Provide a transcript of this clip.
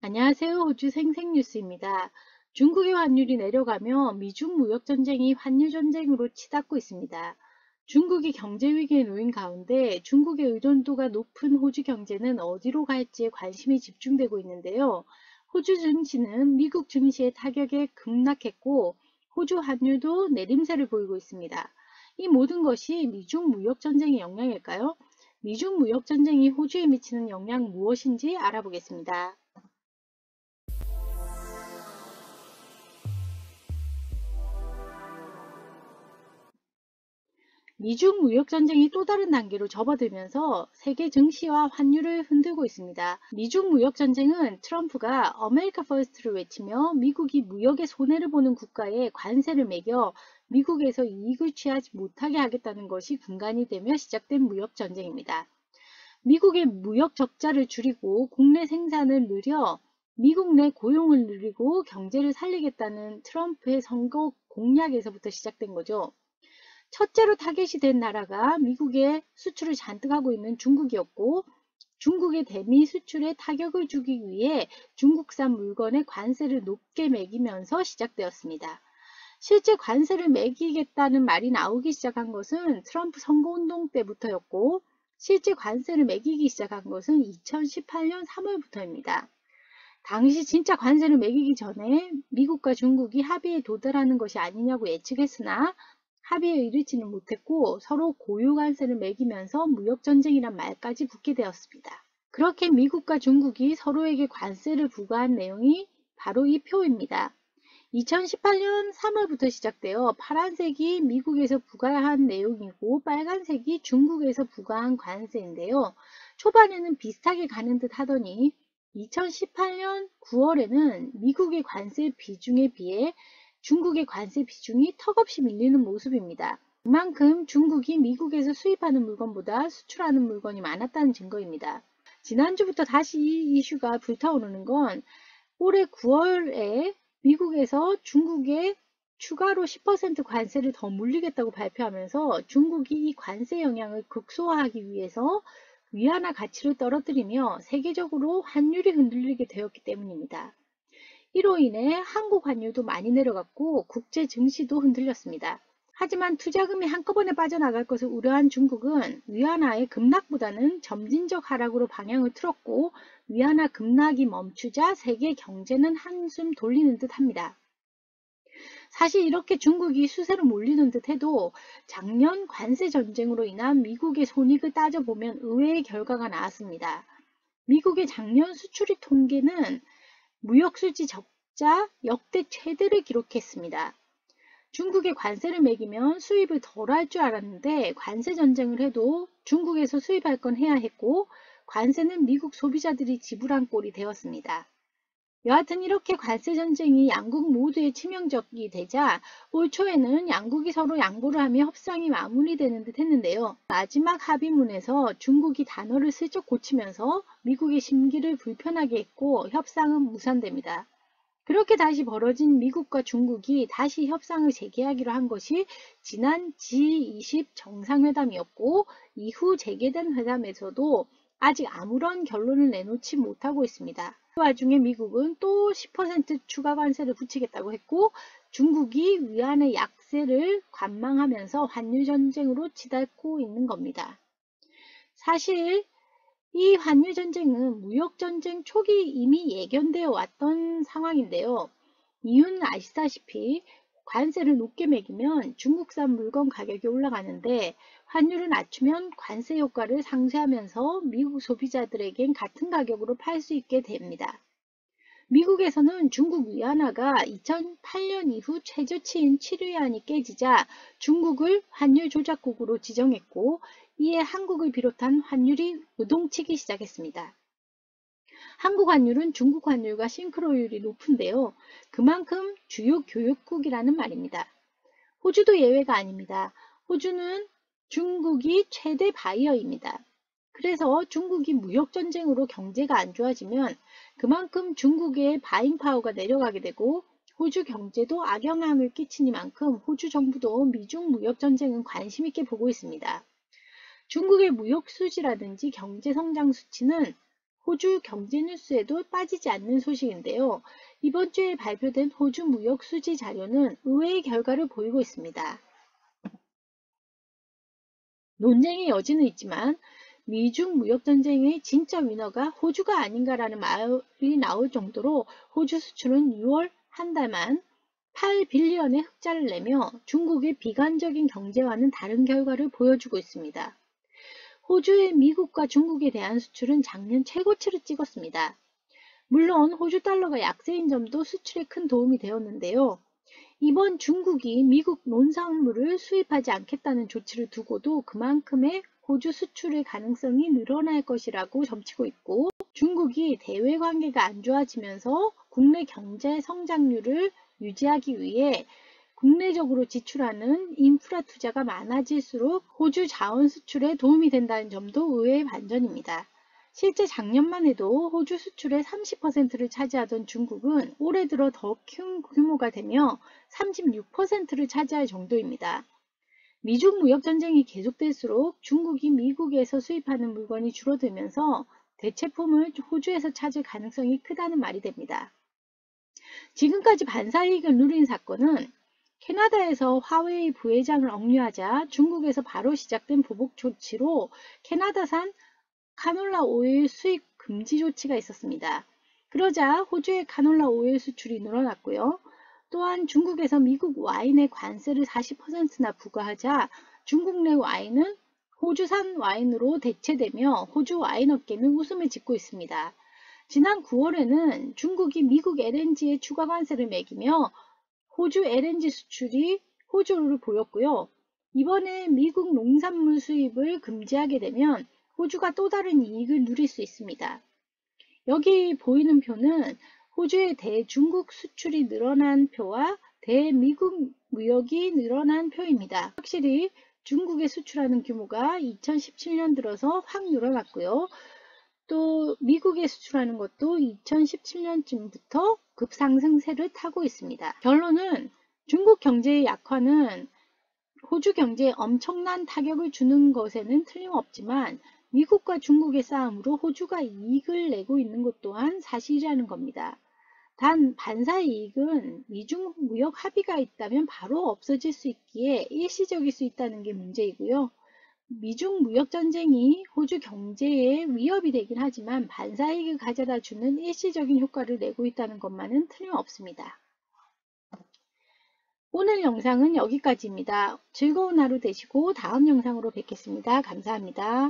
안녕하세요. 호주 생생뉴스입니다. 중국의 환율이 내려가며 미중 무역전쟁이 환율전쟁으로 치닫고 있습니다. 중국이 경제위기에 놓인 가운데 중국의 의존도가 높은 호주 경제는 어디로 갈지에 관심이 집중되고 있는데요. 호주 증시는 미국 증시의 타격에 급락했고 호주 환율도 내림세를 보이고 있습니다. 이 모든 것이 미중 무역전쟁의 영향일까요? 미중 무역전쟁이 호주에 미치는 영향 무엇인지 알아보겠습니다. 미중 무역전쟁이 또 다른 단계로 접어들면서 세계 증시와 환율을 흔들고 있습니다. 미중 무역전쟁은 트럼프가 아메리카 퍼스트를 외치며 미국이 무역에 손해를 보는 국가에 관세를 매겨 미국에서 이익을 취하지 못하게 하겠다는 것이 분간이 되며 시작된 무역전쟁입니다. 미국의 무역 적자를 줄이고 국내 생산을 늘려 미국 내 고용을 늘리고 경제를 살리겠다는 트럼프의 선거 공약에서부터 시작된 거죠. 첫째로 타겟이 된 나라가 미국에 수출을 잔뜩 하고 있는 중국이었고 중국의 대미 수출에 타격을 주기 위해 중국산 물건의 관세를 높게 매기면서 시작되었습니다. 실제 관세를 매기겠다는 말이 나오기 시작한 것은 트럼프 선거운동 때부터였고 실제 관세를 매기기 시작한 것은 2018년 3월부터입니다. 당시 진짜 관세를 매기기 전에 미국과 중국이 합의에 도달하는 것이 아니냐고 예측했으나 합의에 이르지는 못했고 서로 고유 관세를 매기면서 무역전쟁이란 말까지 붙게 되었습니다. 그렇게 미국과 중국이 서로에게 관세를 부과한 내용이 바로 이 표입니다. 2018년 3월부터 시작되어 파란색이 미국에서 부과한 내용이고 빨간색이 중국에서 부과한 관세인데요. 초반에는 비슷하게 가는 듯 하더니 2018년 9월에는 미국의 관세 비중에 비해 중국의 관세 비중이 턱없이 밀리는 모습입니다. 그만큼 중국이 미국에서 수입하는 물건보다 수출하는 물건이 많았다는 증거입니다. 지난주부터 다시 이 이슈가 불타오르는 건 올해 9월에 미국에서 중국에 추가로 10% 관세를 더 물리겠다고 발표하면서 중국이 이 관세 영향을 극소화하기 위해서 위안화 가치를 떨어뜨리며 세계적으로 환율이 흔들리게 되었기 때문입니다. 이로 인해 한국 환율도 많이 내려갔고 국제 증시도 흔들렸습니다. 하지만 투자금이 한꺼번에 빠져나갈 것을 우려한 중국은 위안화의 급락보다는 점진적 하락으로 방향을 틀었고 위안화 급락이 멈추자 세계 경제는 한숨 돌리는 듯 합니다. 사실 이렇게 중국이 수세로 몰리는 듯 해도 작년 관세 전쟁으로 인한 미국의 손익을 따져보면 의외의 결과가 나왔습니다. 미국의 작년 수출입 통계는 무역수지 적자 역대 최대를 기록했습니다. 중국에 관세를 매기면 수입을 덜 할 줄 알았는데 관세 전쟁을 해도 중국에서 수입할 건 해야 했고 관세는 미국 소비자들이 지불한 꼴이 되었습니다. 여하튼 이렇게 관세 전쟁이 양국 모두에 치명적이 되자 올 초에는 양국이 서로 양보를 하며 협상이 마무리되는 듯 했는데요. 마지막 합의문에서 중국이 단어를 슬쩍 고치면서 미국의 심기를 불편하게 했고 협상은 무산됩니다. 그렇게 다시 벌어진 미국과 중국이 다시 협상을 재개하기로 한 것이 지난 G20 정상회담이었고 이후 재개된 회담에서도 아직 아무런 결론을 내놓지 못하고 있습니다. 그 와중에 미국은 또 10% 추가 관세를 붙이겠다고 했고 중국이 위안의 약세를 관망하면서 환율 전쟁으로 치닫고 있는 겁니다. 사실 이 환율 전쟁은 무역 전쟁 초기 이미 예견되어 왔던 상황인데요. 이유는 아시다시피 관세를 높게 매기면 중국산 물건 가격이 올라가는데 환율을 낮추면 관세 효과를 상쇄하면서 미국 소비자들에겐 같은 가격으로 팔 수 있게 됩니다. 미국에서는 중국 위안화가 2008년 이후 최저치인 7위안이 깨지자 중국을 환율 조작국으로 지정했고 이에 한국을 비롯한 환율이 요동치기 시작했습니다. 한국 환율은 중국 환율과 싱크로율이 높은데요. 그만큼 주요 교역국이라는 말입니다. 호주도 예외가 아닙니다. 호주는 중국이 최대 바이어입니다. 그래서 중국이 무역전쟁으로 경제가 안 좋아지면 그만큼 중국의 바잉 파워가 내려가게 되고 호주 경제도 악영향을 끼치니만큼 호주 정부도 미중 무역전쟁은 관심 있게 보고 있습니다. 중국의 무역 수지라든지 경제 성장 수치는 호주 경제 뉴스에도 빠지지 않는 소식인데요. 이번 주에 발표된 호주 무역 수지 자료는 의외의 결과를 보이고 있습니다. 논쟁의 여지는 있지만 미중 무역전쟁의 진짜 위너가 호주가 아닌가라는 말이 나올 정도로 호주 수출은 6월 한 달만 8빌리언의 흑자를 내며 중국의 비관적인 경제와는 다른 결과를 보여주고 있습니다. 호주의 미국과 중국에 대한 수출은 작년 최고치를 찍었습니다. 물론 호주 달러가 약세인 점도 수출에 큰 도움이 되었는데요. 이번 중국이 미국 농산물을 수입하지 않겠다는 조치를 두고도 그만큼의 호주 수출의 가능성이 늘어날 것이라고 점치고 있고, 중국이 대외 관계가 안 좋아지면서 국내 경제 성장률을 유지하기 위해 국내적으로 지출하는 인프라 투자가 많아질수록 호주 자원 수출에 도움이 된다는 점도 의외의 반전입니다. 실제 작년만 해도 호주 수출의 30%를 차지하던 중국은 올해 들어 더 큰 규모가 되며 36%를 차지할 정도입니다. 미중 무역전쟁이 계속될수록 중국이 미국에서 수입하는 물건이 줄어들면서 대체품을 호주에서 찾을 가능성이 크다는 말이 됩니다. 지금까지 반사이익을 누린 사건은 캐나다에서 화웨이 부회장을 억류하자 중국에서 바로 시작된 보복 조치로 캐나다산 카놀라 오일 수입 금지 조치가 있었습니다. 그러자 호주의 카놀라 오일 수출이 늘어났고요. 또한 중국에서 미국 와인의 관세를 40%나 부과하자 중국 내 와인은 호주산 와인으로 대체되며 호주 와인 업계는 웃음을 짓고 있습니다. 지난 9월에는 중국이 미국 LNG에 추가 관세를 매기며 호주 LNG 수출이 호조를 보였고요. 이번에 미국 농산물 수입을 금지하게 되면 호주가 또 다른 이익을 누릴 수 있습니다. 여기 보이는 표는 호주의 대중국 수출이 늘어난 표와 대미국 무역이 늘어난 표입니다. 확실히 중국에 수출하는 규모가 2017년 들어서 확 늘어났고요. 또 미국에 수출하는 것도 2017년쯤부터 급상승세를 타고 있습니다. 결론은 중국 경제의 약화는 호주 경제에 엄청난 타격을 주는 것에는 틀림없지만 미국과 중국의 싸움으로 호주가 이익을 내고 있는 것 또한 사실이라는 겁니다. 단 반사이익은 미중 무역 합의가 있다면 바로 없어질 수 있기에 일시적일 수 있다는 게 문제이고요. 미중 무역전쟁이 호주 경제에 위협이 되긴 하지만 반사이익을 가져다 주는 일시적인 효과를 내고 있다는 것만은 틀림없습니다. 오늘 영상은 여기까지입니다. 즐거운 하루 되시고 다음 영상으로 뵙겠습니다. 감사합니다.